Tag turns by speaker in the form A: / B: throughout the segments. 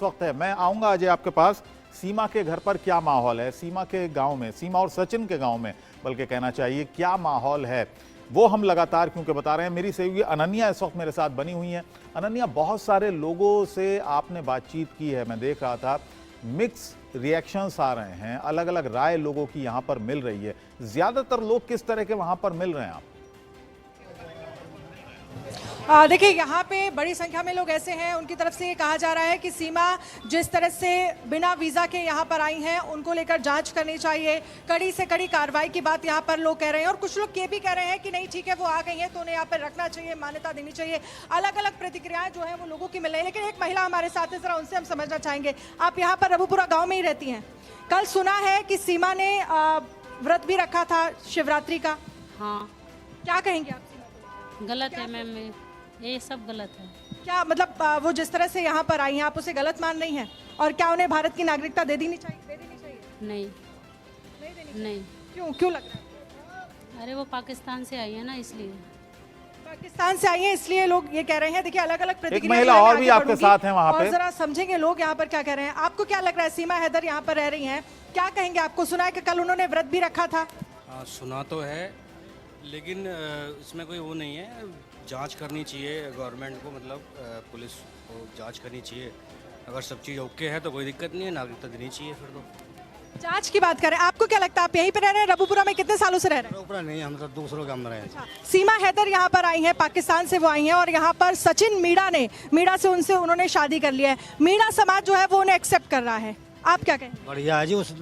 A: इस वक्त है। मैं आऊंगा अजय आपके पास, सीमा के घर पर क्या माहौल है, सीमा के गांव में, सीमा और सचिन के गांव में बल्कि कहना चाहिए, क्या माहौल है वो हम लगातार क्योंकि बता रहे हैं। मेरी सहयोगी अनन्या इस वक्त मेरे साथ बनी हुई है। अनन्या, बहुत सारे लोगों से आपने बातचीत की है, मैं देख रहा था, मिक्स रिएक्शंस आ रहे हैं, अलग अलग राय लोगों की यहाँ पर मिल रही है। ज्यादातर लोग किस तरह के वहां पर मिल रहे हैं आप?
B: देखिए, यहाँ पे बड़ी संख्या में लोग ऐसे हैं, उनकी तरफ से ये कहा जा रहा है कि सीमा जिस तरह से बिना वीज़ा के यहाँ पर आई हैं, उनको लेकर जांच करनी चाहिए, कड़ी से कड़ी कार्रवाई की बात यहाँ पर लोग कह रहे हैं। और कुछ लोग ये भी कह रहे हैं कि नहीं ठीक है, वो आ गई हैं तो उन्हें यहाँ पर रखना चाहिए, मान्यता देनी चाहिए। अलग अलग प्रतिक्रियाएं जो है वो लोगों की मिल रही है। लेकिन एक महिला हमारे साथ है, जरा उनसे हम समझना चाहेंगे। आप यहाँ पर रबुपुरा गाँव में ही रहती हैं। कल सुना है कि सीमा ने व्रत भी रखा था शिवरात्रि का।
C: हाँ,
B: क्या कहेंगे आप?
C: गलत है मैम, ये सब गलत है।
B: क्या मतलब वो जिस तरह से यहाँ पर आई हैं, आप उसे गलत मान रही हैं? और क्या उन्हें भारत की नागरिकता दे देनी चाहिए?
C: नहीं,
B: नहीं देनी चाहिए।
C: नहीं।
B: क्यों लग रहा है?
C: अरे वो पाकिस्तान से आई है ना, इसलिए।
B: पाकिस्तान से आई हैं इसलिए लोग ये कह रहे हैं। देखिए, अलग अलग प्रतिक्रिया।
A: महिला और भी आपके साथ हैं वहाँ पे,
B: और जरा समझेंगे लोग यहाँ पर क्या कह रहे हैं। आपको क्या लग रहा है? सीमा हैदर यहाँ पर रह रही हैं, क्या कहेंगे? आपको सुना है कि कल उन्होंने व्रत भी रखा था?
D: सुना तो है, लेकिन इसमें कोई वो नहीं है। जांच करनी चाहिए गवर्नमेंट को, मतलब पुलिस को जांच करनी चाहिए। अगर सब चीज़ ओके है तो कोई दिक्कत नहीं है, नागरिकता देनी चाहिए फिर तो।
B: जांच की बात करें, आपको क्या लगता है? आप यहीं पे रह रहे हैं? रबुपुरा में कितने सालों से रह रहे हैं?
D: रबुपुरा नहीं, हम तो दूसरों गांव में रहे हैं।
B: सीमा हैदर यहाँ पर आई हैं, पाकिस्तान से वो आई हैं, और यहाँ पर सचिन मीणा से उन्होंने शादी कर लिया है। मीणा समाज जो है वो उन्हें एक्सेप्ट कर रहा है। आप क्या कहें?
D: बढ़िया है जी, उस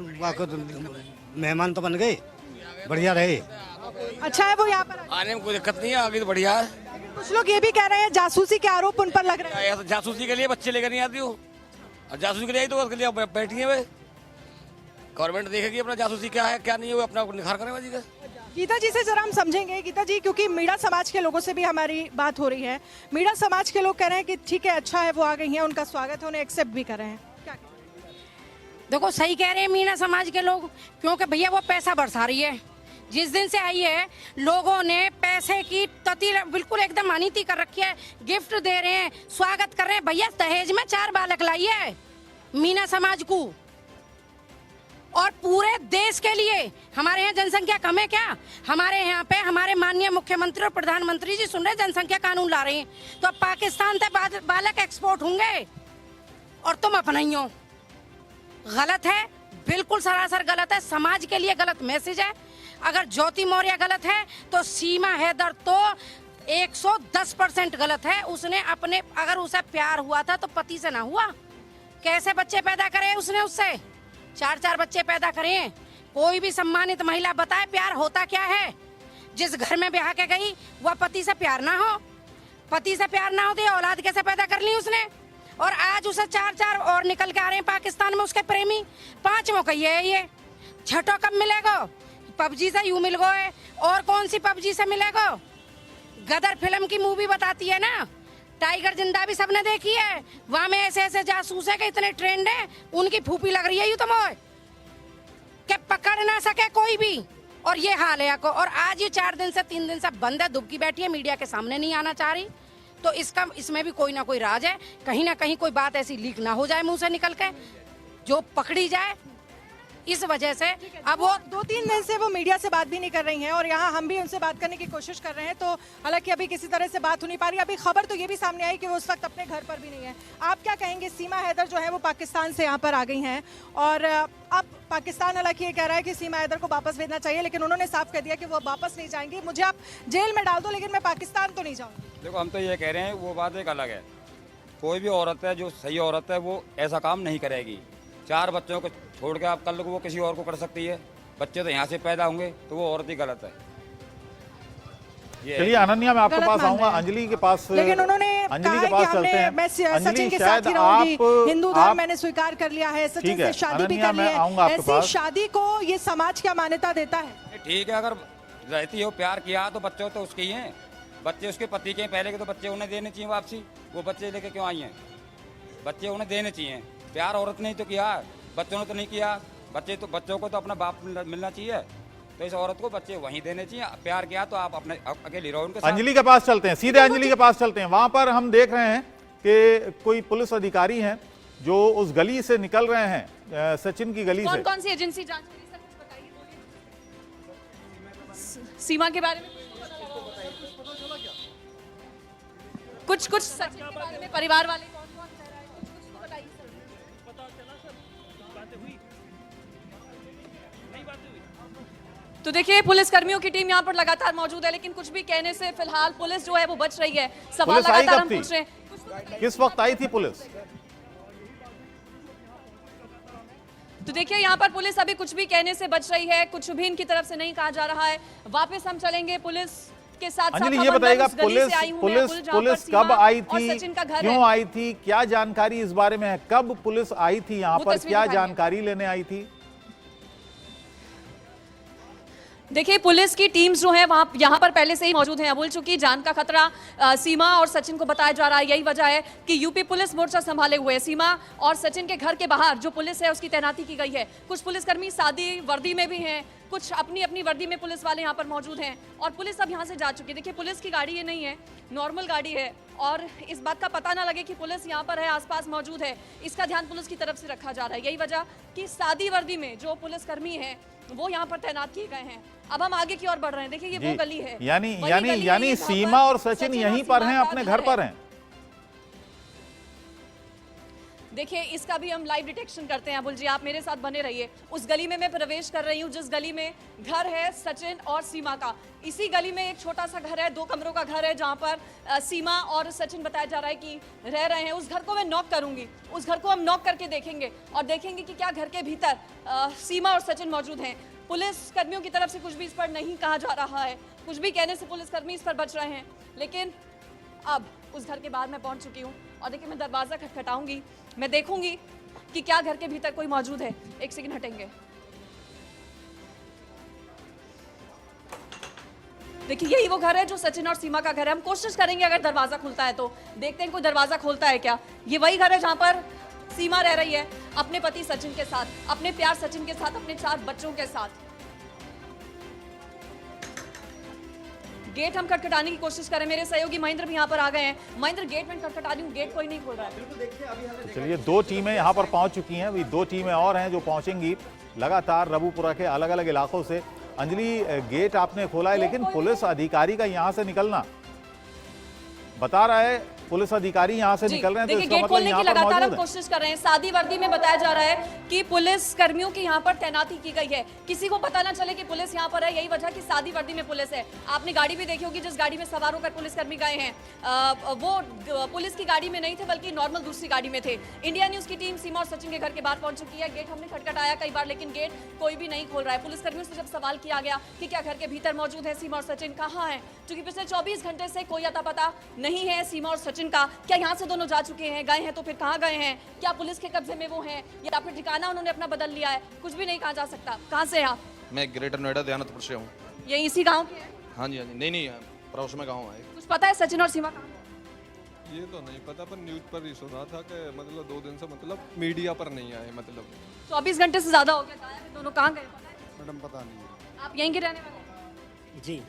D: मेहमान तो बन गए, बढ़िया रहे।
B: अच्छा है वो यहाँ पर
E: आने में कोई दिक्कत नहीं है, आगे तो बढ़िया है।
B: कुछ लोग ये भी कह रहे हैं जासूसी के आरोप उन पर लग रहे हैं।
E: जासूसी के लिए बच्चे लेकर नहीं आती हो, और जासूसी के लिए तो उसके लिए बैठी है वे। गवर्नमेंट देखेगी अपना जासूसी क्या है क्या नहीं है, वो अपना निखार करेगा जी का।
B: गीता जी से जरा हम समझेंगे। गीता जी, क्योंकि मीणा समाज के लोगों से भी हमारी बात हो रही है। मीणा समाज के लोग कह रहे हैं कि ठीक है, अच्छा है वो आ गई हैं, उनका स्वागत है, उन्हें एक्सेप्ट भी कर रहे हैं। क्या
F: देखो, सही कह रहे हैं मीणा समाज के लोग, क्योंकि भैया वो पैसा बरसा रही है। जिस दिन से आई है, लोगों ने पैसे की तती बिल्कुल एकदम अनीति कर रखी है। गिफ्ट दे रहे हैं, स्वागत कर रहे हैं। भैया दहेज में 4 बालक लाई है मीणा समाज को, और पूरे देश के लिए। हमारे यहाँ जनसंख्या कम है क्या? हमारे यहाँ पे हमारे माननीय मुख्यमंत्री और प्रधानमंत्री जी सुन रहे जनसंख्या कानून ला रहे हैं, तो अब पाकिस्तान से बालक एक्सपोर्ट होंगे और तुम अपना ही हो। गलत है, बिल्कुल सरासर गलत है, समाज के लिए गलत मैसेज है। अगर ज्योति मौर्य गलत है तो सीमा हैदर तो 110% गलत है। उसने अपने, अगर उसे प्यार हुआ था तो पति से ना हुआ। कैसे बच्चे पैदा करे उसने? उससे 4 बच्चे पैदा करें। कोई भी सम्मानित महिला बताए प्यार होता क्या है? जिस घर में ब्याह के गई वह पति से प्यार ना हो, पति से प्यार ना हो तो औलाद कैसे पैदा कर ली उसने? और आज उसे 4 और निकल के आ रहे हैं पाकिस्तान में उसके प्रेमी। 5वां का ये छठो कब मिलेगा? पबजी से यूं मिल गए, और कौन सी पबजी से मिलेगा? गदर फिल्म की मूवी बताती है ना, टाइगर जिंदा भी सबने देखी है। वहां में ऐसे जासूस है कि इतने ट्रेंड है, उनकी फूफी लग रही है यूं तो मोए कि पकड़ ना सके कोई भी। और ये हाल है को। और आज ये 4 दिन से 3 दिन से बंद है, दुबकी बैठी है, मीडिया के सामने नहीं आना चाह रही। तो इसमें भी कोई ना कोई राज है। कहीं ना कहीं कोई बात ऐसी लीक ना हो जाए मुंह से निकल के, जो पकड़ी जाए। इस वजह से अब वो
B: 2-3 दिन से वो मीडिया से बात भी नहीं कर रही हैं, और यहाँ हम भी उनसे बात करने की कोशिश कर रहे हैं। तो हालांकि अभी किसी तरह से बात हो नहीं पा रही। अभी खबर तो ये भी सामने आई कि वो उस वक्त अपने घर पर भी नहीं है। आप क्या कहेंगे? सीमा हैदर जो है वो पाकिस्तान से यहाँ पर आ गई हैं, और अब पाकिस्तान हालांकि ये कह रहा है कि सीमा हैदर को वापस भेजना चाहिए, लेकिन उन्होंने साफ कह दिया कि वो वापस नहीं जाएंगी। मुझे आप जेल में डाल दो, लेकिन मैं पाकिस्तान तो नहीं जाऊँगी।
G: देखो, हम तो ये कह रहे हैं, वो बात एक अलग है। कोई भी औरत है जो सही औरत है वो ऐसा काम नहीं करेगी। 4 बच्चों को छोड़ के आप कल को वो किसी और को कर सकती है। बच्चे तो यहाँ से पैदा होंगे, तो वो औरत ही गलत है।
A: चलिए अनन्या, मैं आपके पास आऊंगा, अंजलि के पास।
B: लेकिन उन्होंने
A: अंजलि के पास चलते हैं।
B: मैं सचिन के
A: शायद
B: साथ ही रहूंगी, हिंदू धर्म
A: आप
B: मैंने स्वीकार कर लिया है, सचिन
A: ठीक है,
B: से शादी भी
A: अनन्या,
B: कर ली
A: मैं आऊंगा
B: है।
A: आपके
B: ऐसी
A: पास।
B: शादी को ये समाज क्या मान्यता देता है?
G: ठीक है, अगर रहती हो, प्यार किया तो बच्चे तो उसके ही हैं। बच्चे उसके पति के पहले के, तो बच्चे उन्हें देने चाहिए वापसी। वो बच्चे लेके क्यों आई हैं? बच्चे उन्हें देने चाहिए। प्यार औरत ने तो किया, बच्चों ने तो नहीं किया। बच्चों को तो अपना बाप मिलना चाहिए, तो इस औरत को बच्चे वहीं देने चाहिए। प्यार किया तो आप अपने अकेली रहो उनके साथ।
A: अंजलि के पास चलते हैं, सीधे अंजलि के पास चलते हैं। वहां पर हम देख रहे हैं कि कोई पुलिस अधिकारी हैं जो उस गली से निकल रहे हैं, सचिन की गली
H: कौन
A: से।
H: कौन सी एजेंसी जांच करी सर, कुछ बताइए, बोलिए। सीमा के बारे में कुछ सचिन के बारे में, परिवार वाले कौन कौन कह रहा है, कुछ तो बताइए सर। तो देखिए पुलिस कर्मियों की टीम यहाँ पर लगातार मौजूद है, लेकिन कुछ भी कहने से फिलहाल पुलिस जो है वो बच रही है। सवाल
A: पुलिस आई
H: लगातार
A: कब
H: हम
A: थी?
H: पूछ रहे हैं।
A: किस वक्त आई थी पुलिस?
H: तो देखिए यहाँ पर पुलिस अभी कुछ भी कहने से बच रही है, कुछ भी इनकी तरफ से नहीं कहा जा रहा है। वापस हम चलेंगे पुलिस के साथ।
A: अंजलि ये बताइएगा, पुलिस कब आई थी, क्यों आई थी, क्या जानकारी इस बारे में है? कब पुलिस आई थी यहाँ पर, क्या जानकारी लेने आई थी?
H: देखिए पुलिस की टीम्स जो है वहां यहाँ पर पहले से ही मौजूद हैं। अबुल चूंकि जान का खतरा सीमा और सचिन को बताया जा रहा है, यही वजह है कि यूपी पुलिस मोर्चा संभाले हुए है। सीमा और सचिन के घर के बाहर जो पुलिस है उसकी तैनाती की गई है। कुछ पुलिसकर्मी सादी वर्दी में भी हैं, कुछ अपनी अपनी वर्दी में पुलिस वाले यहाँ पर मौजूद हैं और पुलिस अब यहाँ से जा चुकी है। देखिए पुलिस की गाड़ी ये नहीं है, नॉर्मल गाड़ी है और इस बात का पता ना लगे कि पुलिस यहाँ पर है, आसपास मौजूद है, इसका ध्यान पुलिस की तरफ से रखा जा रहा है। यही वजह कि सादी वर्दी में जो पुलिसकर्मी है वो यहाँ पर तैनात किए गए हैं। अब हम आगे की ओर बढ़ रहे हैं। देखिए ये वो गली है,
A: यानी सीमा और सचिन यहीं पर हैं, अपने घर पर हैं।
H: देखिए इसका भी हम लाइव डिटेक्शन करते हैं। अबुल जी आप मेरे साथ बने रहिए। उस गली में मैं प्रवेश कर रही हूँ जिस गली में घर है सचिन और सीमा का। इसी गली में एक छोटा सा घर है, 2 कमरों का घर है, जहाँ पर सीमा और सचिन बताया जा रहा है कि रह रहे हैं। उस घर को मैं नॉक करूंगी, उस घर को हम नॉक करके देखेंगे और देखेंगे कि क्या घर के भीतर सीमा और सचिन मौजूद हैं। पुलिस कर्मियों की तरफ से कुछ भी इस पर नहीं कहा जा रहा है, कुछ भी कहने से पुलिसकर्मी इस पर बच रहे हैं। लेकिन अब उस घर के बाहर मैं पहुंच चुकी हूँ और देखिए मैं दरवाजा खटखटाऊंगी, मैं देखूंगी कि क्या घर के भीतर कोई मौजूद है। एक सेकंड हटेंगे। देखिए यही वो घर है जो सचिन और सीमा का घर है। हम कोशिश करेंगे अगर दरवाजा खुलता है तो, देखते हैं कोई दरवाजा खोलता है क्या। ये वही घर है जहां पर सीमा रह रही है अपने पति सचिन के साथ, अपने प्यार सचिन के साथ, अपने 4 बच्चों के साथ। गेट हम खटखटाने की कोशिश करें, मेरे सहयोगी महेंद्र भी यहाँ पर आ गए हैं। महेंद्र गेट में खटखटा रही हूँ, गेट कोई नहीं खोल रहा है।
A: चलिए 2 टीमें यहाँ पर पहुंच चुकी हैं, अभी 2 टीमें और हैं जो पहुंचेंगी लगातार रबुपुरा के अलग अलग इलाकों से। अंजलि गेट आपने खोला है, लेकिन पुलिस अधिकारी का यहाँ से निकलना बता रहा है, पुलिस अधिकारी यहाँ से निकल रहे हैं, तो इसका
H: गेट
A: मतलब
H: खोलने
A: यहाँ
H: की
A: पर
H: लगातार हम
A: मौजूद है।
H: कोशिश कर रहे हैं। सादी वर्दी में बताया जा रहा है कि पुलिस कर्मियों की यहाँ पर तैनाती की गई है, किसी को पता ना चले कि पुलिस यहाँ पर है। यही वजह कि सादी वर्दी में पुलिस है। आपने गाड़ी भी देखी होगी जिस गाड़ी में सवार होकर पुलिसकर्मी गए हैं, वो पुलिस की गाड़ी में नहीं थे बल्कि नॉर्मल दूसरी गाड़ी में थे। इंडिया न्यूज की टीम सीमा और सचिन के घर के बाहर पहुंच चुकी है। गेट हमने खटखटाया कई बार, लेकिन गेट कोई भी नहीं खोल रहा है। पुलिसकर्मियों से जब सवाल किया गया कि क्या घर के भीतर मौजूद है सीमा और सचिन, कहाँ है, क्योंकि पिछले 24 घंटे से कोई अता पता नहीं है सीमा और सचिन का। क्या यहाँ से दोनों जा चुके हैं, गए हैं तो फिर कहाँ गए हैं, क्या पुलिस के कब्जे में वो हैं या फिर ठिकाना उन्होंने अपना बदल लिया है, कुछ भी नहीं कहा जा सकता। कहाँ से हैं आप?
I: मैं ग्रेटर नोएडा दयानंदपुर से हूँ।
H: ये इसी गांव के हैं?
I: हाँ जी, नहीं पड़ोस में गाँव है।
H: कुछ पता है सचिन और सीमा कहाँ?
J: ये तो नहीं पता, पर न्यूज पर ही सुना था कि मतलब 2 दिन से मतलब मीडिया पर नहीं आए। मतलब
H: 24 घंटे से ज्यादा हो गया, गायब है दोनों, कहाँ गए पता है?
J: मैडम पता नहीं है।
H: आप यहीं के रहने वाले?
K: जी,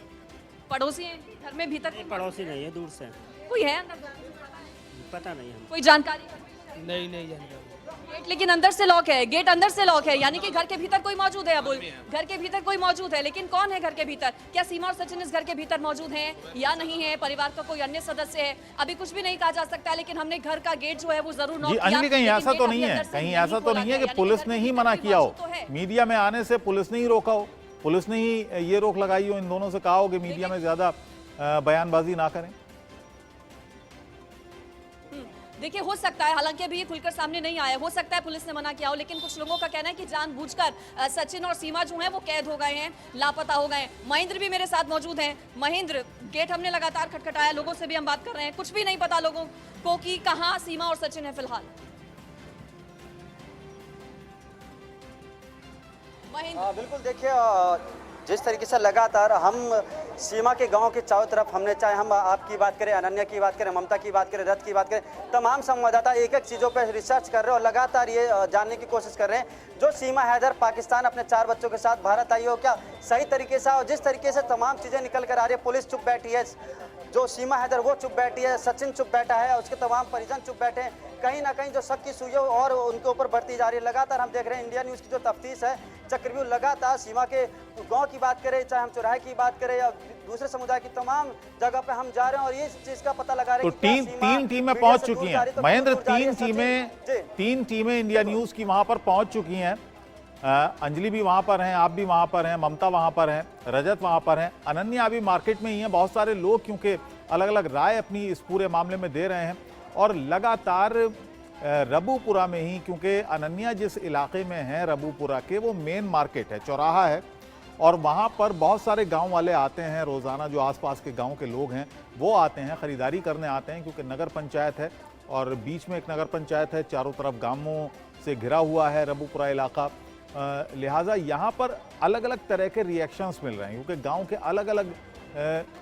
H: पड़ोसी हैं, घर में भीतर
K: पड़ोसी नहीं है, दूर से
H: कोई है अंदर?
K: पता नहीं हम।
H: कोई जानकारी?
K: नहीं जानकारी।
H: गेट लेकिन अंदर से लॉक है, गेट अंदर से लॉक है, यानी कि घर के भीतर कोई मौजूद है। अबुल, घर के भीतर कोई मौजूद है, लेकिन कौन है घर के भीतर? क्या सीमा और सचिन इस घर के भीतर मौजूद हैं या नहीं है? परिवार का कोई अन्य सदस्य है? अभी कुछ भी नहीं कहा जा सकता, लेकिन हमने घर का गेट जो है वो जरूर नॉक किया।
A: अंजलि कहीं ऐसा तो नहीं है, कहीं ऐसा तो नहीं है कि पुलिस ने ही मना किया हो, मीडिया में आने से पुलिस ने ही रोका हो, पुलिस ने ही ये रोक लगाई हो, इन दोनों से कहा हो कि मीडिया में ज्यादा बयानबाजी ना करें?
H: देखिए हो सकता है, हालांकि अभी ये खुलकर सामने नहीं आया, हो सकता है पुलिस ने मना किया हो, लेकिन कुछ लोगों का कहना है कि जानबूझकर सचिन और सीमा जो हैं वो कैद हो गए हैं, लापता हो गए हैं। महेंद्र भी मेरे साथ मौजूद हैं। महेंद्र, गेट हमने लगातार खटखटाया, लोगों से भी हम बात कर रहे हैं, कुछ भी नहीं पता लोगों को कि कहाँ सीमा और सचिन है फिलहाल। महेंद्र,
L: बिल्कुल, देखिए जिस तरीके से लगातार हम सीमा के गांव के चारों तरफ, हमने चाहे हम आपकी बात करें, अनन्या की बात करें, ममता की बात करें, रथ की बात करें, तमाम संवाददाता एक एक चीज़ों पर रिसर्च कर रहे हैं और लगातार ये जानने की कोशिश कर रहे हैं जो सीमा हैदर पाकिस्तान अपने 4 बच्चों के साथ भारत आई हो क्या सही तरीके से, और जिस तरीके से तमाम चीज़ें निकल कर आ रही है, पुलिस चुप बैठी है, जो सीमा हैदर वो चुप बैठी है, सचिन चुप बैठा है, उसके तमाम परिजन चुप बैठे हैं। कहीं ना कहीं जो शक की सुइयां और उनके ऊपर बढ़ती जा रही है। लगातार हम देख रहे हैं इंडिया न्यूज़ की जो तफ्तीश है, चक्रव्यूह लगातार सीमा के गांव की बात करें, चाहे हम चौराहे की बात करें या दूसरे समुदाय की तमाम जगह पे हम जा रहे हैं और इस चीज का पता लगा रहे हैं।
A: तो तीन टीमें पहुंच चुकी हैं महेंद्र, तीन टीमें इंडिया न्यूज़ की वहां पर पहुंच चुकी हैं। अंजलि भी वहां पर हैं, आप भी वहां पर हैं, ममता वहां पर हैं, रजत वहां पर हैं, अनन्या अभी मार्केट में ही हैं। बहुत सारे लोग क्योंकि अलग अलग राय अपनी इस पूरे मामले में दे रहे हैं और लगातार रबूपुरा में ही, क्योंकि अनन्या जिस इलाके में है रबूपुरा के, वो मेन मार्केट है, चौराहा है और वहाँ पर बहुत सारे गांव वाले आते हैं रोज़ाना। जो आसपास के गांव के लोग हैं वो आते हैं, ख़रीदारी करने आते हैं, क्योंकि नगर पंचायत है और बीच में एक नगर पंचायत है, चारों तरफ गांवों से घिरा हुआ है रबूपुरा इलाका। लिहाजा यहाँ पर अलग अलग तरह के रिएक्शंस मिल रहे हैं, क्योंकि गांव के अलग अलग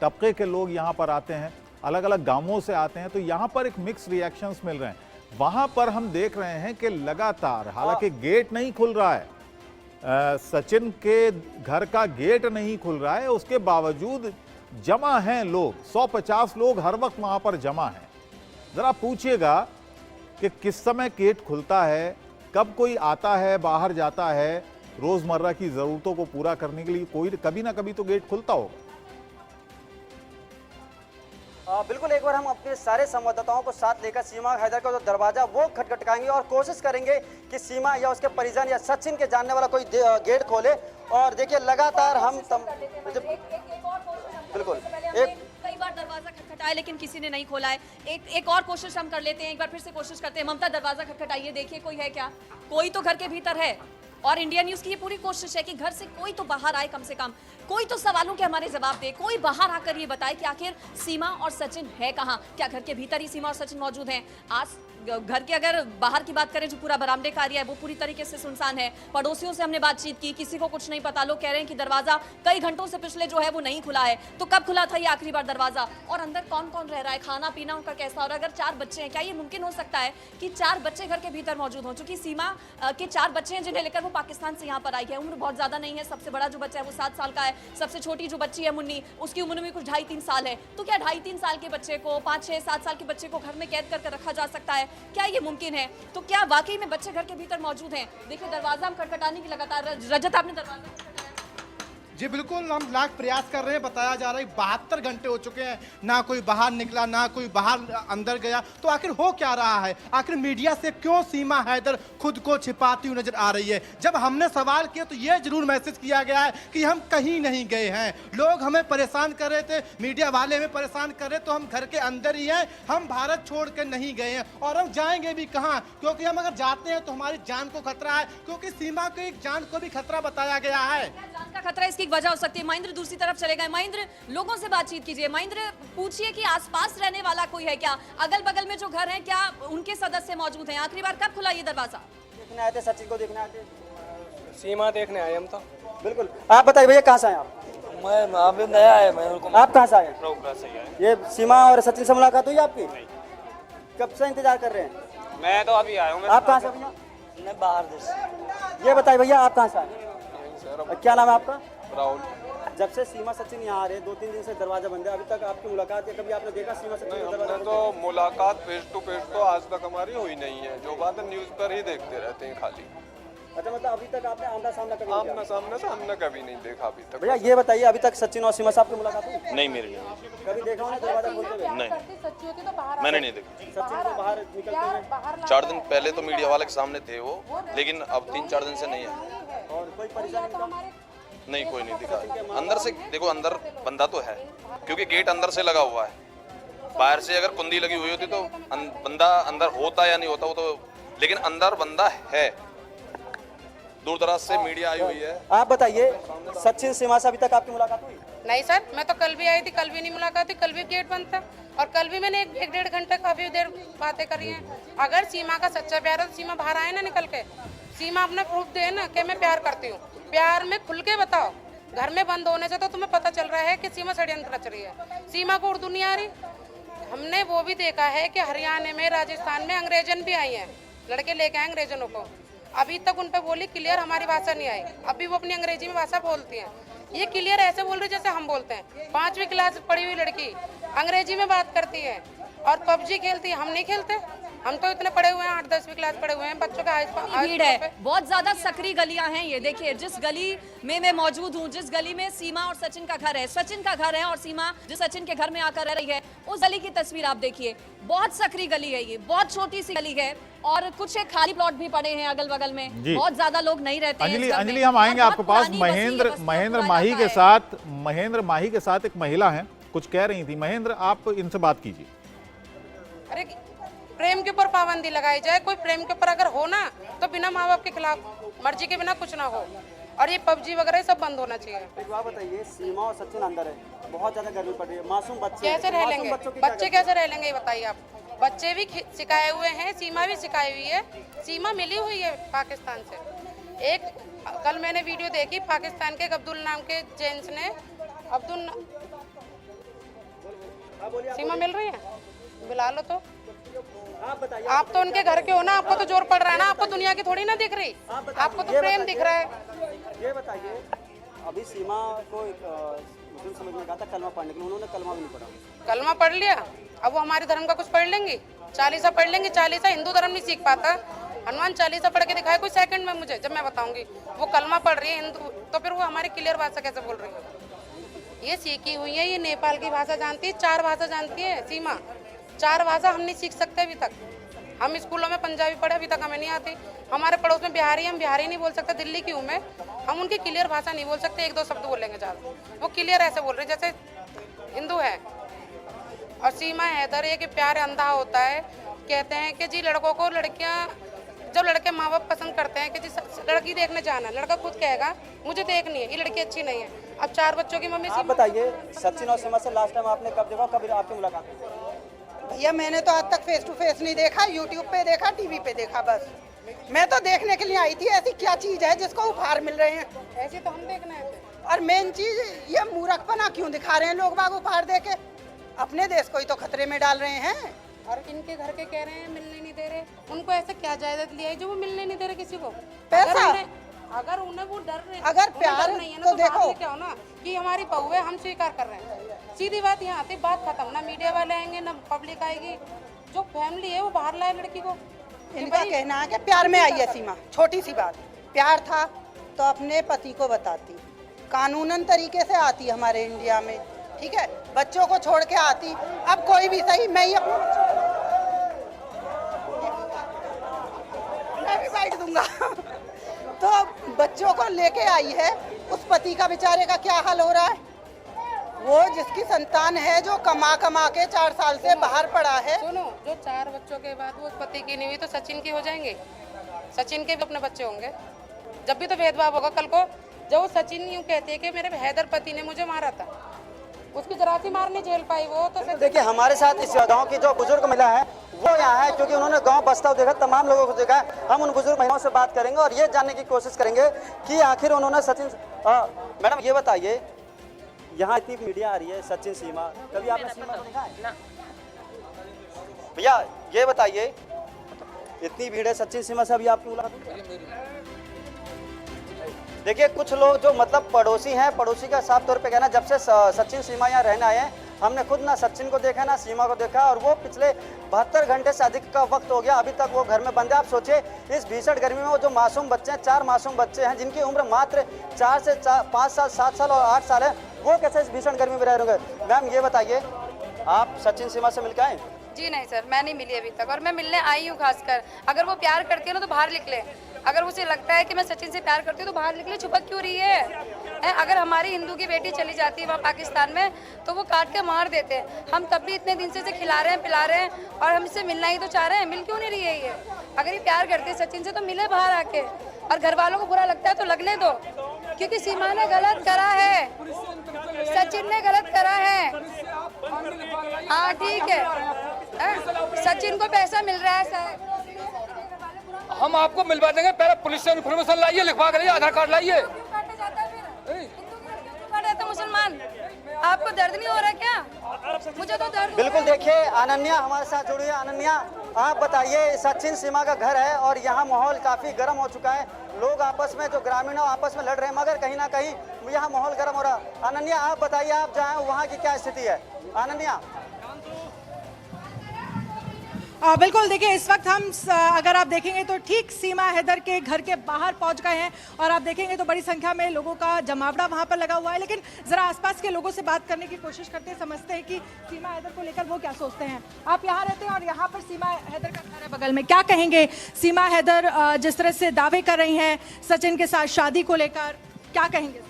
A: तबके के लोग यहाँ पर आते हैं, अलग अलग गांवों से आते हैं, तो यहाँ पर एक मिक्स रिएक्शंस मिल रहे हैं। वहाँ पर हम देख रहे हैं कि लगातार, हालांकि गेट नहीं खुल रहा है, सचिन के घर का गेट नहीं खुल रहा है, उसके बावजूद जमा हैं लोग, 150 लोग हर वक्त वहाँ पर जमा हैं। ज़रा पूछिएगा कि किस समय गेट खुलता है, कब कोई आता है बाहर जाता है रोज़मर्रा की ज़रूरतों को पूरा करने के लिए, कोई कभी ना कभी तो गेट खुलता होगा।
L: बिल्कुल, एक बार हम अपने सारे संवाददाताओं को साथ लेकर सीमा हैदर का जो दरवाजा वो खटखटाएंगे और कोशिश करेंगे कि सीमा या उसके परिजन या सचिन के जानने वाला कोई गेट खोले। और देखिए लगातार हम बिल्कुल
H: कई बार दरवाजा खटखटाया लेकिन किसी ने नहीं खोला है। एक और कोशिश हम कर लेते हैं, एक बार फिर से कोशिश करते हैं। ममता, दरवाजा खटखटाइए, देखिए कोई है क्या। कोई तो घर के भीतर है और इंडिया न्यूज़ की ये पूरी कोशिश है कि घर से कोई तो बाहर आए, कम से कम कोई तो सवालों के हमारे जवाब दे, कोई बाहर आकर ये बताए कि आखिर सीमा और सचिन है कहाँ। क्या घर के भीतर ही सीमा और सचिन मौजूद हैं? आज घर के अगर बाहर की बात करें, जो पूरा बरामदे का एरिया है वो पूरी तरीके से सुनसान है। पड़ोसियों से हमने बातचीत की, किसी को कुछ नहीं पता। लोग कह रहे हैं कि दरवाजा कई घंटों से पिछले जो है वो नहीं खुला है। तो कब खुला था ये आखिरी बार दरवाजा, और अंदर कौन कौन रह रहा है, खाना पीना उनका कैसा, और अगर 4 बच्चे हैं, क्या ये मुमकिन हो सकता है कि 4 बच्चे घर के भीतर मौजूद हों? चूंकि सीमा के 4 बच्चे हैं जिन्हें लेकर वो पाकिस्तान से यहाँ पर आई है। उम्र बहुत ज्यादा नहीं है, सबसे बड़ा जो बच्चा है वो 7 साल का है, सबसे छोटी जो बच्ची है मुन्नी, उसकी उम्र भी कुछ 2.5-3 साल है। तो क्या 2.5-3 साल के बच्चे को, 5-6-7 साल के बच्चे को घर में कैद करके रखा जा सकता है? क्या ये मुमकिन है? तो क्या वाकई में बच्चे घर के भीतर मौजूद हैं? देखिए दरवाजा हम खटखटाने की लगातार, रजत आपने दरवाजा
M: जी बिल्कुल, हम लाख प्रयास कर रहे हैं। बताया जा रहा है 72 घंटे हो चुके हैं, ना कोई बाहर निकला, ना कोई बाहर अंदर गया। तो आखिर हो क्या रहा है? आखिर मीडिया से क्यों सीमा हैदर खुद को छिपाती हुई नजर आ रही है? जब हमने सवाल किया तो ये जरूर मैसेज किया गया है कि हम कहीं नहीं गए हैं। लोग हमें परेशान कर रहे थे, मीडिया वाले हमें परेशान कर रहे, तो हम घर के अंदर ही हैं, हम भारत छोड़ कर नहीं गए हैं और हम जाएंगे भी कहाँ, क्योंकि हम अगर जाते हैं तो हमारी जान को खतरा है, क्योंकि सीमा को एक जान को भी खतरा बताया गया है।
H: जान का खतरा इसकी वजह हो सकती है। महेंद्र दूसरी तरफ चले गए। महेंद्र, लोगों से बातचीत कीजिए। महेंद्र, पूछिए कि आसपास रहने वाला कोई है क्या, अगल बगल में जो घर हैं क्या उनके सदस्य मौजूद हैं? आखिरी बार कब खुला ये दरवाजा?
L: देखने आए थे, सचिन को देखने आए थे,
K: सीमा देखने आए हम तो।
L: बिल्कुल, आप बताइए भैया कहाँ से आए आप?
K: मैं अभी नया है, मैं
L: आप कहाँ से आए? ये सीमा और सचिन से मुलाकात हुई आपकी? कब से इंतजार कर रहे हैं?
K: मैं तो अभी आया हूँ।
L: आप कहाँ से भैया?
K: मैं बाहर देश।
L: ये बताइए भैया आप कहाँ से आए? क्या नाम है आपका?
J: राहुल।
L: जब से सीमा सचिन यहाँ आ रहे 2-3 दिन से दरवाजा बंद है, अभी तक आपकी मुलाकात या कभी आपने देखा सीमा सचिन का दरवाजा?
J: तो मुलाकात फेस टू फेस तो आज तक हमारी हुई नहीं है, जो बात है न्यूज़ पर ही देखते रहते हैं खाली।
L: अच्छा, मतलब अभी तक आपने आमना सामना कभी नहीं
J: आमना सामने से हमने कभी नहीं देखा अभी तक।
L: भैया ये बताइए, अभी तक सचिन और सीमा साहब की मुलाकात हुई?
E: नहीं मेरे
L: कभी देखा उन्हें दरवाजा खोलते हुए?
E: नहीं, मैंने नहीं देखा।
L: सचिन को बाहर निकलते हुए
I: 4 दिन पहले तो मीडिया वाले के सामने थे वो, लेकिन अब 3-4 दिन से नहीं है।
L: और कोई परेशानी
I: नहीं, कोई नहीं दिखा। अंदर से देखो, अंदर बंदा तो है, क्योंकि गेट अंदर से लगा हुआ है। बाहर से अगर कुंडी लगी हुई होती तो बंदा अंदर होता या नहीं होता वो तो, लेकिन अंदर बंदा है। दूर दराज से मीडिया आई हुई है।
L: आप बताइए, सचिन सीमा से अभी तक आपकी मुलाकात हुई?
F: नहीं सर, मैं तो कल भी आई थी, कल भी नहीं मुलाकात हुई, कल भी गेट बंद था और कल भी मैंने 1-1.5 घंटे काफी देर बातें करी हैं। अगर सीमा का सच्चा प्यार है तो सीमा बाहर आए ना निकल के, सीमा अपना प्रूफ दे ना कि मैं प्यार करती हूँ। प्यार में खुल के बताओ। घर में बंद होने से तो तुम्हें पता चल रहा है कि सीमा षड्यंत्र रच रही है। सीमा को उर्दू नहीं आ रही। हमने वो भी देखा है कि हरियाणा में, राजस्थान में अंग्रेजन भी आई हैं, लड़के लेके आए अंग्रेजनों को। अभी तक उन पर बोली क्लियर हमारी भाषा नहीं आई, अभी वो अपनी अंग्रेजी में भाषा बोलती हैं। ये क्लियर ऐसे बोल रही जैसे हम बोलते हैं। 5वीं क्लास पढ़ी हुई लड़की अंग्रेजी में बात करती है और पबजी खेलती है। हम नहीं खेलते, हम तो इतने पढ़े हुए हैं, 8-10वीं क्लास पढ़े हुए हैं। बच्चों का
H: भीड़ है, बहुत ज्यादा सक्रिय गलियां हैं। ये देखिए, जिस गली में मैं मौजूद हूँ, जिस गली में सीमा और सचिन का घर है, सचिन का घर है और सीमा जिस सचिन के घर में आकर रह रही है, उस गली की तस्वीर आप देखिए। बहुत सक्रिय गली है ये, बहुत छोटी सी गली है और कुछ एक खाली प्लॉट भी पड़े हैं अगल बगल में। बहुत ज्यादा लोग नहीं रहते हैं इस घर में।
A: अंजलि, हम आएंगे आपके पास। महेंद्र माही के साथ एक महिला है, कुछ कह रही थी। महेंद्र, आप इनसे बात कीजिए।
F: अरे प्रेम के ऊपर पाबंदी लगाई जाए। कोई प्रेम के ऊपर अगर हो ना तो बिना माँ बाप के खिलाफ, मर्जी के बिना कुछ ना हो। और ये पबजी वगैरह सब बंद होना चाहिए।
L: एक बात बताइए, सीमा और सचिन अंदर है, बहुत ज्यादा गर्मी पड़ रही है, मासूम बच्चे
F: कैसे रह लेंगे? बच्चे कैसे रह लेंगे ये बताइए आप। बच्चे भी सिखाए हुए हैं, सीमा भी सिखाई हुई है। सीमा मिली हुई है पाकिस्तान से। एक कल मैंने वीडियो देखी, पाकिस्तान के अब्दुल नाम के जेंट्स ने सीमा मिल रही है, बुला लो तो। आप तो उनके घर के हो ना, आपको तो जोर पड़ रहा है ना, आपको दुनिया की थोड़ी ना दिख रही, आपको तो प्रेम दिख रहा है।
L: ये बताइए, अभी सीमा को मुस्लिम समझ में कहा था कलमा पढ़ने के लिए, उन्होंने कलमा भी नहीं पढ़ा।
F: कलमा पढ़ लिया, अब वो हमारे धर्म का कुछ पढ़ लेंगी? चालीसा पढ़ लेंगे। चालीसा हिंदू धर्म नहीं सीख पाता। हनुमान चालीसा पढ़ के दिखाए कोई सेकंड में मुझे, जब मैं बताऊंगी। वो कलमा पढ़ रही है हिंदू, तो फिर वो हमारी क्लियर भाषा कैसे बोल रही है? ये सीखी हुई है, ये नेपाल की भाषा जानती है, 4 भाषा जानती है सीमा। 4 भाषा हम नहीं सीख सकते अभी तक। हम स्कूलों में पंजाबी पढ़े, अभी तक हमें नहीं आती। हमारे पड़ोस में बिहारी, हम बिहारी नहीं बोल सकते। दिल्ली की हूँ मैं, हम उनकी क्लियर भाषा नहीं बोल सकते। 1-2 शब्द बोलेंगे ज़्यादा। वो क्लियर ऐसे बोल रहे जैसे हिंदू है। और सीमा हैदर, ये कि प्यार अंधा होता है। कहते हैं कि जी लड़कों को, लड़कियाँ जब लड़के माँ बाप पसंद करते हैं कि जी लड़की देखने जाना, लड़का खुद कहेगा मुझे देखनी है, ये लड़की अच्छी नहीं है। अब 4 बच्चों की मम्मी।
L: आप बताइए, सचिन और सीमा से लास्ट टाइम आपने कब देखा, कब आपकी मुलाकात हुई?
F: भैया मैंने तो आज तक फेस टू फेस नहीं देखा, यूट्यूब पे देखा, टीवी पे देखा बस। मैं तो देखने के लिए आई थी ऐसी क्या चीज है जिसको उपहार मिल रहे हैं। ऐसे तो हम देखने आए थे। और मेन चीज ये मूर्खपना क्यों दिखा रहे हैं लोग बाग उपहार दे के? अपने देश को ही तो खतरे में डाल रहे हैं। और इनके घर के कह रहे हैं मिलने नहीं दे रहे। उनको ऐसे क्या जायदाद लिया है जो वो मिलने नहीं दे रहे किसी को? पैसा। अगर उन्हें वो डर रहे, अगर प्यार नहीं है ना, तो देखो क्या हो ना कि हमारी बहू है, हम स्वीकार कर रहे हैं। सीधी बात यहाँ आती, बात खत्म। ना मीडिया वाले आएंगे, ना पब्लिक आएगी। जो फैमिली है वो बाहर लाए लड़की को। इनका कहना है कि प्यार में आई है सीमा। छोटी सी बात, प्यार था तो अपने पति को बताती, कानूनन तरीके से आती हमारे इंडिया में, ठीक है। बच्चों को छोड़ के आती। अब कोई भी सही, मैं भी बाइट दूंगा। तो बच्चों को लेके आई है, उस पति का बेचारे का क्या हाल हो रहा है? वो जिसकी संतान है, जो कमा के 4 साल से बाहर पड़ा है। सुनो, जो 4 बच्चों के बाद वो पति की नहीं हुई तो सचिन की हो जाएंगे। सचिन के भी अपने बच्चे होंगे। जब भी तो भेदभाव होगा। कल को जब वो सचिन यूँ कहती है कि मेरे हैदर पति ने मुझे मारा था, उसकी जरा सी मार नहीं झेल पाई वो तो।
L: देखिए, हमारे साथ इस गांव की जो बुजुर्ग महिला है वो यहाँ है, क्योंकि उन्होंने गांव बसता हुआ देखा, तमाम लोगों को देखा। हम उन बुजुर्ग महिलाओं से बात करेंगे और ये जानने की कोशिश करेंगे कि आखिर उन्होंने सचिन। मैडम ये बताइए, यहाँ इतनी मीडिया आ रही है, सचिन सीमा, कभी आपने सीमा को देखा है? भैया ये बताइए, इतनी भीड़ है, सचिन सीमा से अभी आपकी मुलाकात? देखिए, कुछ लोग जो मतलब पड़ोसी हैं, पड़ोसी का साफ तौर पे कहना, जब से सचिन सीमा यहाँ रहने आए हैं, हमने खुद ना सचिन को देखा ना सीमा को देखा, और वो पिछले 72 घंटे से अधिक का वक्त हो गया, अभी तक वो घर में बंद है। आप सोचिए, इस भीषण गर्मी में वो जो मासूम बच्चे हैं, 4 मासूम बच्चे हैं जिनकी उम्र मात्र 4 से 5 साल, 7 साल और 8 साल है, वो कैसे इस भीषण गर्मी में रह रहे होंगे? मैम ये बताइए, आप सचिन सीमा से मिलकर आए?
F: जी नहीं सर, मैं नहीं मिली अभी तक, और मैं मिलने आई हूँ खासकर। अगर वो प्यार करती है ना तो बाहर निकले। अगर उसे लगता है कि मैं सचिन से प्यार करती हूँ तो बाहर निकले, छुपक क्यों रही है? अगर हमारी हिंदू की बेटी चली जाती है वहाँ पाकिस्तान में तो वो काट के मार देते हैं। हम तब भी इतने दिन से इसे खिला रहे हैं, पिला रहे हैं, और हम इससे मिलना ही तो चाह रहे हैं। मिल क्यों नहीं रही है ये? अगर ये प्यार करती है सचिन से तो मिले बाहर आके। और घर वालों को बुरा लगता है तो लगने दो, क्योंकि सीमा ने गलत करा है, सचिन ने गलत करा है। हाँ ठीक है, सचिन को पैसा मिल रहा है सर,
E: हम आपको मिलवा देंगे। पहले पुलिस से इन्फॉर्मेशन लाइए, लिखवा कर, आधार कार्ड लाइए।
F: तो मुसलमान, आपको दर्द नहीं हो रहा क्या? मुझे तो दर्द।
L: बिल्कुल, देखिए अनन्या हमारे साथ जुड़ी है। अनन्या, आप बताइए, सचिन सीमा का घर है और यहाँ माहौल काफ़ी गर्म हो चुका है। लोग आपस में, जो ग्रामीण आपस में लड़ रहे हैं, मगर कहीं ना कहीं यहाँ माहौल गर्म हो रहा है। अनन्या, आप बताइए, आप जहाँ हैं वहाँ की क्या स्थिति है? अनन्या।
B: बिल्कुल, देखिए इस वक्त हम अगर आप देखेंगे तो ठीक सीमा हैदर के घर के बाहर पहुंच गए हैं और आप देखेंगे तो बड़ी संख्या में लोगों का जमावड़ा वहां पर लगा हुआ है। लेकिन जरा आसपास के लोगों से बात करने की कोशिश करते हैं, समझते हैं कि सीमा हैदर को लेकर वो क्या सोचते हैं। आप यहाँ रहते हैं और यहाँ पर सीमा हैदर का घर है बगल में, क्या कहेंगे? सीमा हैदर जिस तरह से दावे कर रही हैं सचिन के साथ शादी को लेकर, क्या कहेंगे?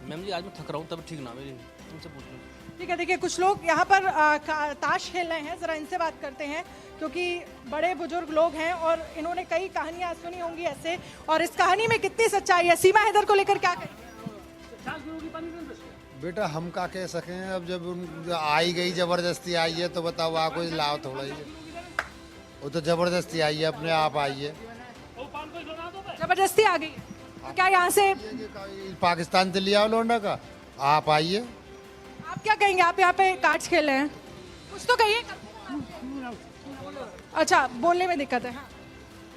D: मैम जी, आज मैं थक रहा हूँ, तब ठीक ना मेरी, तुमसे पूछ लो।
B: ठीक है, देखिए कुछ लोग यहाँ पर ताश खेल रहे हैं, जरा इनसे बात करते हैं, क्योंकि बड़े बुजुर्ग लोग हैं और इन्होंने कई कहानियां सुनी होंगी ऐसे, और इस कहानी में कितनी सच्चाई है? सीमा हैदर को लेकर क्या कहेंगे?
N: बेटा हम क्या कह सकें, अब जब उन आई गई, जबरदस्ती आई है, तो बताओ वहाँ कोई लाभ थोड़ा ही है। वो तो जबरदस्ती आई है, अपने आप आई है।
B: जबरदस्ती आ गई है? क्या यहाँ से
N: पाकिस्तान से लिया लौंडा का, आप आइए।
B: आप क्या कहेंगे? आप यहाँ पे कार्ड्स खेल रहे हैं, कुछ तो कहिए। अच्छा, बोलने में दिक्कत है। हाँ।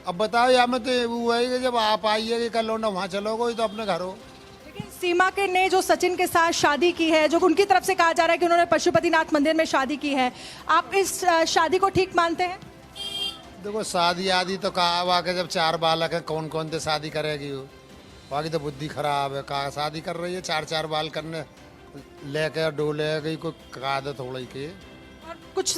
N: अब बताओ, यहाँ में तो वो है कि जब आप आइए कि कल लौंडा वहाँ चलोगे तो अपने घर हो।
B: लेकिन सीमा के ने जो सचिन के साथ शादी की है, जो उनकी तरफ से कहा जा रहा है कि उन्होंने पशुपतिनाथ मंदिर में शादी की है, आप इस शादी को ठीक मानते हैं?
N: देखो शादी आदि तो कहा वाकई, जब 4 बालक है, कौन कौन से शादी करेगी वो? बाकी तो बुद्धि खराब है, कहा शादी कर रही है, 4 बाल करने लेके डोले गई, कोई आदत हो रही की।
B: और कुछ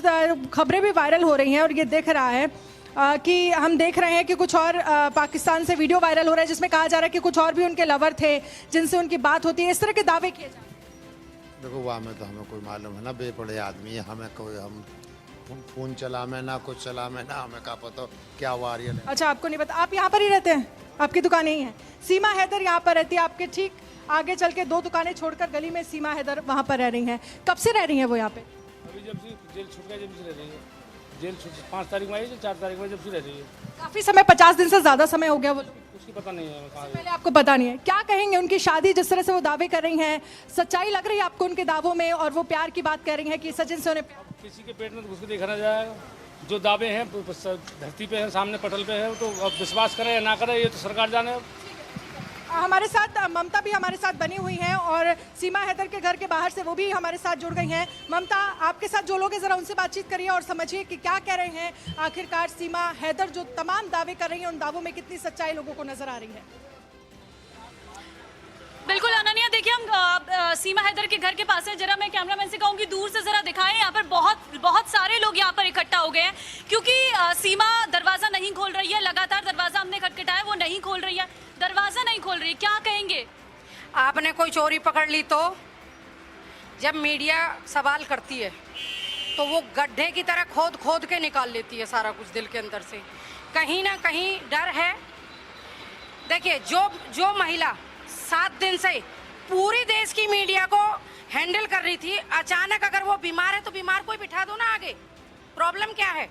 B: खबरें भी वायरल हो रही हैं और ये देख रहा है कि हम देख रहे हैं कि कुछ और पाकिस्तान से वीडियो वायरल हो रहा है जिसमें कहा जा रहा है कि कुछ और भी उनके लवर थे जिनसे उनकी बात होती है, इस तरह के दावे किए जा रहे हैं।
N: देखो वहाँ में तो हमें कोई मालूम है ना, बेपड़े आदमी है, हमें कोई, हम फोन चला में ना कुछ चला में ना, हमें क्या पता क्या वारियल है।
B: अच्छा, आपको नहीं पता? आप यहाँ पर ही रहते हैं, आपकी दुकान यही है? सीमा हैदर यहाँ पर रहती है, आपके ठीक आगे चल के 2 दुकानें छोड़कर गली में सीमा हैदर वहाँ पर रह रही हैं। कब से रह रही हैं वो यहाँ पे?
O: अभी जब से जेल छूट गया, जब से रह रही है। जेल 5 तारीख में आई, 4 तारीख में जब से रह रही है।
B: काफी समय, 50 दिन से ज्यादा समय हो गया। वो
O: उसकी पता नहीं है,
B: पहले आपको पता नहीं है। क्या कहेंगे? उनकी शादी जिस तरह से वो दावे कर रही हैं, सच्चाई लग रही है आपको उनके दावों में? और वो प्यार की बात कर रही हैं कि सचिन से उन्हें
O: किसी के पेट में तो घुस के देखा ना जाएगा। जो दावे हैं धरती पे है, सामने पटल पे है, तो अब विश्वास करे या ना करे ये तो सरकार जाने।
B: हमारे साथ ममता भी हमारे साथ बनी हुई हैं और सीमा हैदर के घर के बाहर से वो भी हमारे साथ जुड़ गई हैं। ममता, आपके साथ जो लोग हैं जरा उनसे बातचीत करिए और समझिए कि क्या कह रहे हैं आखिरकार सीमा हैदर जो तमाम दावे कर रही हैं, उन दावों में कितनी सच्चाई लोगों को नजर आ रही है।
H: बिल्कुल अनन्या, देखिए हम सीमा हैदर के घर के पास है, जरा मैं कैमरामैन से कहूंगी दूर से जरा दिखाएं। यहाँ पर बहुत सारे लोग यहाँ पर इकट्ठा हो गए हैं क्योंकि सीमा दरवाजा नहीं खोल रही है। लगातार दरवाजा हमने खटखटाया, वो नहीं खोल रही है, दरवाजा नहीं खोल रही है। क्या कहेंगे?
F: आपने कोई चोरी पकड़ ली तो जब मीडिया सवाल करती है तो वो गड्ढे की तरह खोद खोद के निकाल लेती है सारा कुछ दिल के अंदर से। कहीं ना कहीं डर है। देखिए, जो महिला 7 दिन से पूरी देश की मीडिया को हैंडल कर रही थी, अचानक अगर वो बीमार है तो बीमार कोई बिठा दो ना आगे। प्रॉब्लम क्या है?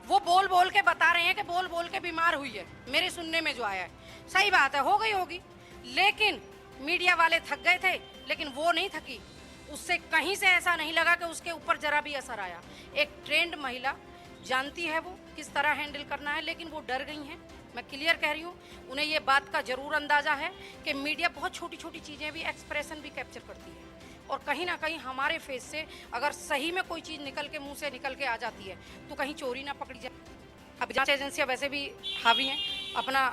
F: वो बोल बोल के बता रहे हैं कि बोल बोल के बीमार हुई है। मेरे सुनने में जो आया है, सही बात है, हो गई होगी, लेकिन मीडिया वाले थक गए थे, लेकिन वो नहीं थकी। उससे कहीं से ऐसा नहीं लगा कि उसके ऊपर जरा भी असर आया। एक ट्रेंड महिला, जानती है वो किस तरह हैंडल करना है, लेकिन वो डर गई हैं। मैं क्लियर कह रही हूँ, उन्हें ये बात का जरूर अंदाजा है कि मीडिया बहुत छोटी छोटी चीज़ें भी, एक्सप्रेशन भी कैप्चर करती है, और कहीं ना कहीं हमारे फेस से अगर सही में कोई चीज़ निकल के मुंह से निकल के आ जाती है तो कहीं चोरी ना पकड़ी जाए। अब जांच एजेंसियां वैसे भी हावी हैं, अपना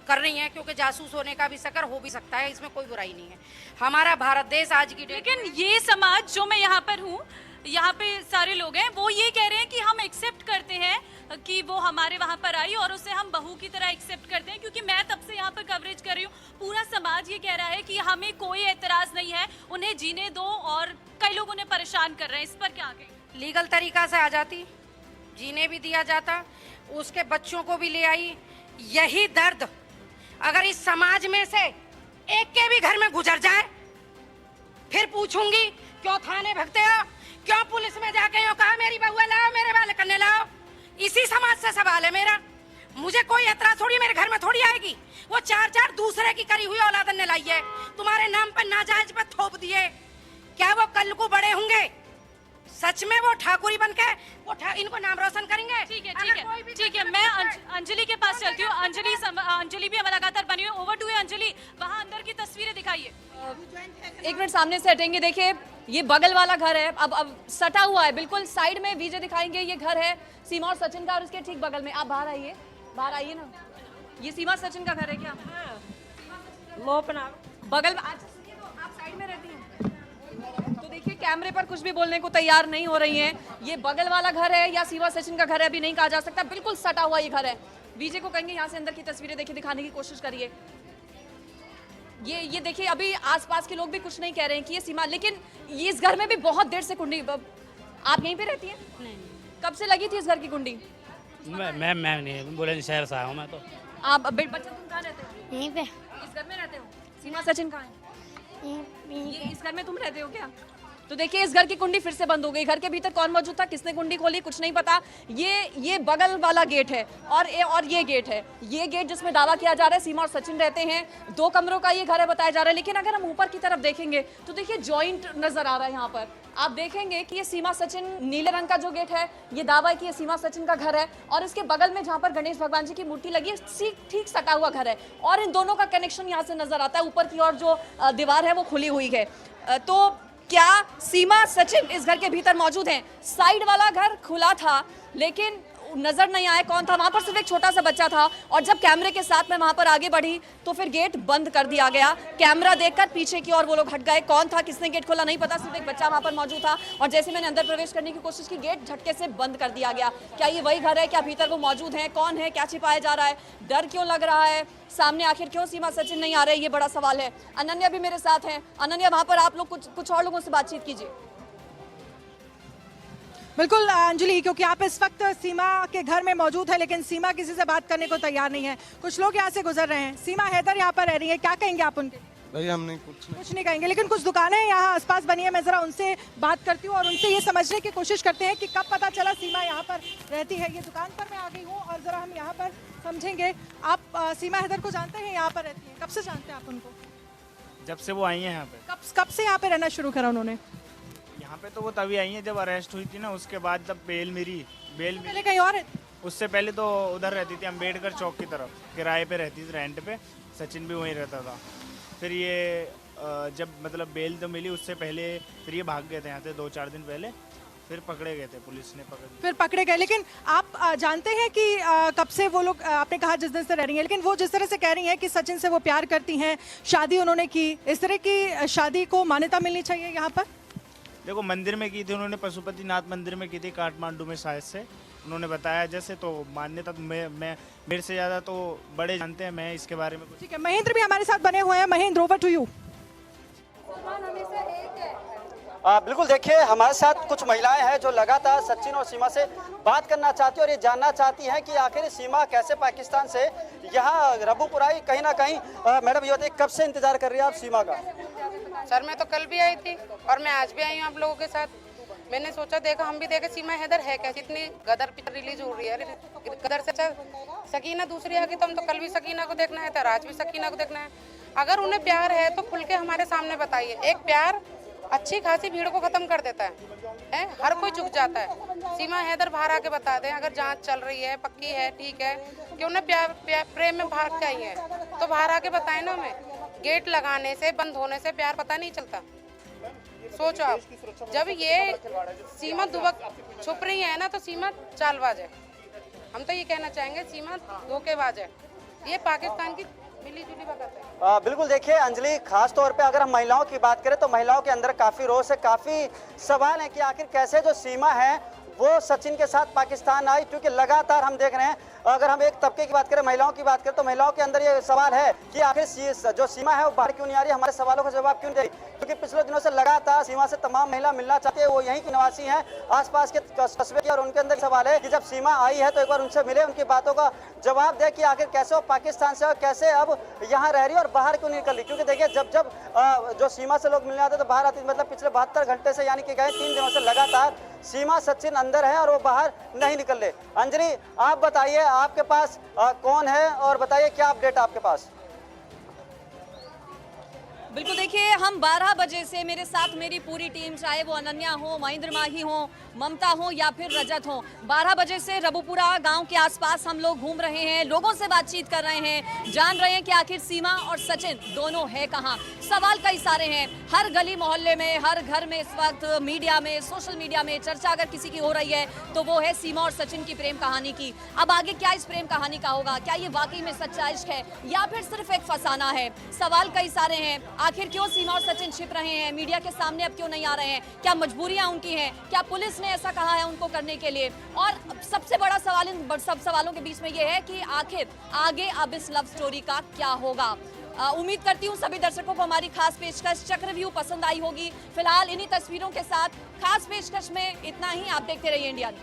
F: कर रही हैं, क्योंकि जासूस होने का भी शक्र हो भी सकता है, इसमें कोई बुराई नहीं है। हमारा भारत देश आज की डेट,
H: लेकिन ये समाज जो मैं यहाँ पर हूँ, यहाँ पे सारे लोग हैं, वो ये कह रहे हैं कि हम एक्सेप्ट करते हैं कि वो हमारे वहाँ पर आई और उसे हम बहू की तरह एक्सेप्ट करते हैं। क्योंकि मैं तब से यहाँ पर कवरेज कर रही हूँ, पूरा समाज ये कह रहा है कि हमें कोई एतराज नहीं है, उन्हें जीने दो, और कई लोग उन्हें परेशान कर रहे हैं। इस पर क्या कहें?
F: लीगल तरीका से आ जाती, जीने भी दिया जाता, उसके बच्चों को भी ले आई। यही दर्द अगर इस समाज में से एक के भी घर में गुजर जाए, फिर पूछूंगी क्यों थाने भगते हो, क्यों पुलिस में जाके हो कहा मेरी बहू लाओ, मेरे वाले करने लाओ। इसी समाज से सवाल है मेरा। मुझे कोई एतराज थोड़ी, मेरे घर में थोड़ी आएगी। वो 4 दूसरे की करी हुई औलादन ने लाई है, तुम्हारे नाम पर नाजायज पर थोप दिए। क्या वो कल को बड़े होंगे सच में वो ठाकुरी बन के इनको नाम रोशन करेंगे।
H: ठीक है ठीक है, मैं अंजलि के पास चलती हूँ। अंजलि भी हमारा लगातार बनी हुई। ओवर टू अंजलि, वहाँ अंदर की तस्वीरें दिखाइए। एक मिनट सामने से हटेंगे। देखिए ये बगल वाला घर है, अब सटा हुआ है बिल्कुल साइड में। विजय दिखाएंगे, ये घर है सीमा और सचिन का, और उसके ठीक बगल में। आप बाहर आइए ना। ये सीमा सचिन का घर है क्या? बगल में। अच्छा सुनिए, तो आप साइड में रहती हैं, तो देखिए कैमरे पर कुछ भी बोलने को तैयार नहीं हो रही हैं। ये बगल वाला घर है या सीमा सचिन का घर है अभी नहीं कहा जा सकता। बिल्कुल सटा हुआ ये घर है। विजय को कहेंगे यहाँ से अंदर की तस्वीरें देखिए, दिखाने की कोशिश करिए। ये देखिए, अभी आसपास के लोग भी कुछ नहीं कह रहे हैं कि ये सीमा, लेकिन ये इस घर में भी बहुत देर से कुंडी। आप यहीं पे रहती हैं?
C: नहीं।
H: कब से लगी थी इस घर की कुंडी?
O: मैं नहीं बोले, शहर से आया हूँ मैं तो।
H: आप बच्चा तुम कहाँ रहते हो?
F: यहीं पे।
H: इस घर में रहते हो? सीमा सचिन कहाँ है? ये इस घर में तुम रहते हो क्या? तो देखिए इस घर की कुंडी फिर से बंद हो गई। घर के भीतर कौन मौजूद था, किसने कुंडी खोली, कुछ नहीं पता। ये बगल वाला गेट है और ये गेट है। ये गेट जिसमें दावा किया जा रहा है सीमा और सचिन रहते हैं। 2 कमरों का ये घर है बताया जा रहा है। लेकिन अगर हम ऊपर की तरफ देखेंगे तो देखिए जॉइंट नजर आ रहा है। यहाँ पर आप देखेंगे कि ये सीमा सचिन, नीले रंग का जो गेट है, ये दावा है कि ये सीमा सचिन का घर है। और इसके बगल में जहाँ पर गणेश भगवान जी की मूर्ति लगी है, ठीक सटा हुआ घर है। और इन दोनों का कनेक्शन यहाँ से नजर आता है। ऊपर की ओर जो दीवार है वो खुली हुई है। तो क्या सीमा सचिन इस घर के भीतर मौजूद हैं? साइड वाला घर खुला था लेकिन नजर नहीं आया कौन था। वहां पर सिर्फ एक छोटा सा बच्चा था, और जब कैमरे के साथ में वहां पर आगे बढ़ी तो फिर गेट बंद कर दिया गया। कैमरा देखकर पीछे की ओर वो लोग हट गए। कौन था, किसने गेट खोला नहीं पता, सिर्फ एक बच्चा वहां पर मौजूद था। और जैसे मैंने अंदर प्रवेश करने की कोशिश की, गेट झटके से बंद कर दिया गया। क्या ये वही घर है? क्या भीतर वो मौजूद है? कौन है? क्या छिपाया जा रहा है? डर क्यों लग रहा है? सामने आखिर क्यों सीमा सचिन नहीं आ रहे? ये बड़ा सवाल है। अनन्या भी मेरे साथ है। अनन्या, वहां पर आप लोग कुछ और लोगों से बातचीत कीजिए।
B: बिल्कुल अंजलि, क्योंकि आप इस वक्त सीमा के घर में मौजूद है, लेकिन सीमा किसी से बात करने को तैयार नहीं है। कुछ लोग यहाँ से गुजर रहे हैं। सीमा हैदर यहाँ पर रह रही है, क्या कहेंगे आप उनके?
J: भैया हम नहीं कुछ
B: नहीं कहेंगे, लेकिन कुछ दुकानें यहाँ आसपास बनी है। मैं जरा उनसे बात करती हूँ और उनसे ये समझने की कोशिश करते हैं कि कब पता चला सीमा यहाँ पर रहती है। ये दुकान पर मैं आ गई हूँ और जरा हम यहाँ पर समझेंगे। आप सीमा हैदर को जानते हैं? यहाँ पर रहती है, कब से जानते हैं आप उनको?
O: जब से वो आई है यहाँ पे।
B: कब से यहाँ पे रहना शुरू करा उन्होंने?
O: यहाँ पे तो वो तभी आई है जब अरेस्ट हुई थी ना, उसके बाद जब बेल मिली।
B: पहले कहीं और?
O: उससे पहले तो उधर रहती थी अम्बेडकर चौक की तरफ, किराए पे रहती थी, रेंट पे। सचिन भी वहीं रहता था। फिर ये जब मतलब बेल तो मिली उससे पहले फिर ये भाग गए थे यहाँ से 2-4 दिन पहले। फिर पकड़े गए थे, पुलिस ने पकड़े गए।
B: लेकिन आप जानते हैं कि कब से वो लोग, आपने कहा जिस दिन से रह रही हैं, लेकिन वो जिस तरह से कह रही हैं कि सचिन से वो प्यार करती हैं, शादी उन्होंने की, इस तरह की शादी को मान्यता मिलनी चाहिए यहाँ पर?
O: देखो मंदिर में की थी उन्होंने, पशुपतिनाथ मंदिर में की थी काठमांडू में शायद से उन्होंने बताया। जैसे तो मान्यता तो मैं मेरे से ज़्यादा तो बड़े जानते हैं, मैं इसके बारे में कुछ।
B: ठीक है, महेंद्र भी हमारे साथ बने हुए हैं। Mahendra, over to you.
L: बिल्कुल, देखिए हमारे साथ कुछ महिलाएं हैं जो लगातार सचिन और सीमा से बात करना चाहती है और ये जानना चाहती हैं कि आखिर सीमा कैसे पाकिस्तान से यहाँ रबूपुर आई। कहीं ना कहीं मैडम ये बताइए, कब से इंतजार कर रही है आप सीमा का?
P: सर मैं तो कल भी आई थी और मैं आज भी आई हूँ आप लोगों के साथ। मैंने सोचा देखा, हम भी देखे सीमा हैदर है कैसी। इतनी गदर पिक्चर रिलीज हो रही है, गदर से अच्छा सकीना दूसरी आ गई, तो हम तो कल भी सकीना को देखना है, तो आज भी सकीना को देखना है। अगर उन्हें प्यार है तो खुल के हमारे सामने बताइए। एक प्यार अच्छी खासी भीड़ को खत्म कर देता है, हर कोई झुक जाता है। सीमा हैदर बाहर आके बता दें, अगर जांच चल रही है, पक्की है, ठीक है कि उन्हें प्रेम में बाहर के आई है, तो बाहर आके बताएं ना हमें। गेट लगाने से, बंद होने से प्यार पता नहीं चलता। सोचो आप, जब ये सीमा दुबक छुप रही है ना, तो सीमा चालबाज है। हम तो ये कहना चाहेंगे सीमा धोखेबाज है। ये पाकिस्तान की मिली जुली वक्त है।
L: बिल्कुल, देखिए अंजलि, खास तौर पे अगर हम महिलाओं की बात करें तो महिलाओं के अंदर काफ़ी रोष है, काफ़ी सवाल है कि आखिर कैसे जो सीमा है वो सचिन के साथ पाकिस्तान आई। क्योंकि लगातार हम देख रहे हैं, अगर हम एक तबके की बात करें, महिलाओं की बात करें, तो महिलाओं के अंदर ये सवाल है कि आखिर जो सीमा है वो बाहर क्यों नहीं आ रही, हमारे सवालों का जवाब क्यों नहीं दे रही। क्योंकि पिछले दिनों से लगातार सीमा से तमाम महिला मिलना चाहती है, वो यहीं की निवासी हैं, आसपास के कस्बे की, और उनके अंदर सवाल है कि जब सीमा आई है तो एक बार उनसे मिले, उनकी बातों का जवाब दे कि आखिर कैसे वो पाकिस्तान से और कैसे अब यहाँ रह रही है और बाहर क्यों नहीं निकल रही। क्योंकि देखिए जब जो सीमा से लोग मिलने आते तो बाहर आती, मतलब पिछले 72 घंटे से, यानी कि गए 3 दिनों से लगातार सीमा सचिन अंदर है और वो बाहर नहीं निकल रहे। अंजलि, आप बताइए आपके पास कौन है और बताइए क्या अपडेट आपके पास?
H: बिल्कुल, देखिए हम 12 बजे से मेरे साथ मेरी पूरी टीम, चाहे वो अनन्या हो, महेंद्र माही हो, ममता हो या फिर रजत हो, 12 बजे से रबुपुरा गांव के आसपास हम लोग घूम रहे हैं, लोगों से बातचीत कर रहे हैं, जान रहे हैं कि आखिर सीमा और सचिन दोनों है कहां। सवाल कई सारे हैं, हर गली मोहल्ले में, हर घर में इस वक्त मीडिया में, सोशल मीडिया में चर्चा अगर किसी की हो रही है तो वो है सीमा और सचिन की प्रेम कहानी की। अब आगे क्या इस प्रेम कहानी का होगा? क्या ये वाकई में सच्चा इश्क है या फिर सिर्फ एक फसाना है? सवाल कई सारे हैं। आखिर क्यों सीमा और सचिन छिप रहे हैं, मीडिया के सामने अब क्यों नहीं आ रहे हैं? क्या मजबूरियां उनकी हैं? क्या पुलिस ने ऐसा कहा है उनको करने के लिए? और सबसे बड़ा सवाल इन सब सवालों के बीच में ये है कि आखिर आगे अब इस लव स्टोरी का क्या होगा? उम्मीद करती हूँ सभी दर्शकों को हमारी खास पेशकश चक्रव्यूह पसंद आई होगी। फिलहाल इन्हीं तस्वीरों के साथ खास पेशकश में इतना ही। आप देखते रहिए इंडिया न्यूज़।